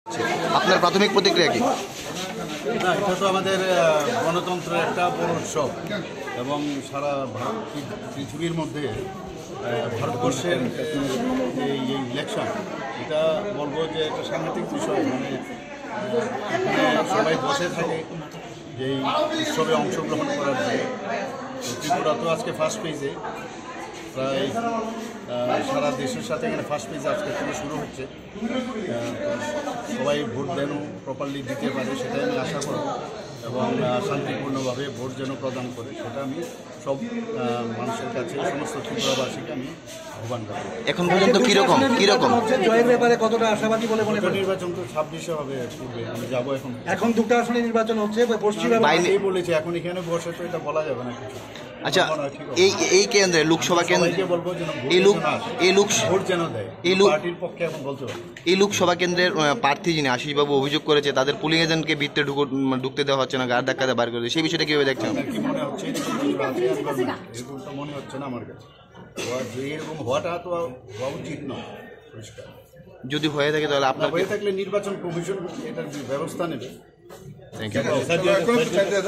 আপনার প্রাথমিক প্রতিক্রিয়া কি? না, এটা তো আমাদের গণতন্ত্রের একটা বড় উৎসব এবং সারা পৃথিবীর মধ্যে ভারতবর্ষের এই ইলেকশন, এটা বলবো যে একটা সাংঘাতিক বিষয়। মানে এখানে সবাই বসে থাকে যে এই উৎসবে অংশগ্রহণ করার জন্য। ত্রিপুরা তো আজকে ফার্স্ট পেজে, প্রায় সারা দেশের সাথে এখানে ফার্স্ট পেজ আজকে থেকে শুরু হচ্ছে। সবাই ভোট যেন প্রপারলি দিতে পারে সেটাই আমি আশা করব এবং শান্তিপূর্ণভাবে ভোট যেন প্রদান করে সেটা আমি সব মানুষের কাছে সমস্ত ত্রিপুরাবাসীকে আমি আহ্বান করব। এখন পর্যন্ত কীরকম জয়ের ব্যাপারে কতটা আশাবাদী বলে মনে করেন? নির্বাচন তো 26-এ হবে, পূর্বে আমি যাবো। এখন দুটো আসনে নির্বাচন হচ্ছে পশ্চিম বলেছে, এখন এখানে বসে তো এটা বলা যাবে না কিছু। আচ্ছা, এই কেন্দ্রে লোকসভা কেন্দ্রে বলবো যেন ভোট যেন দেয়, পার্টির পক্ষে এখন বলতে পারবো। এই লোকসভা কেন্দ্রের প্রার্থী যিনি আশিসবাবু অভিযোগ করেছে তাদের পুলিং এজেন্টকে ভিতরে ঢুকতে দেওয়া হচ্ছে না, গাড় ধাক্কাতে বার করে দেয়, সেই বিষয়টা কীভাবে দেখছেন? কি মনে হচ্ছে এরকম তো মনে হচ্ছে না আমার কাছে। এরকম হওয়াটা তো হওয়া উচিত নয়। পরিষ্কার যদি হয়ে থাকে তাহলে আপনার হয়ে থাকলে নির্বাচন কমিশন এটার ব্যবস্থা নেবে। Thank you.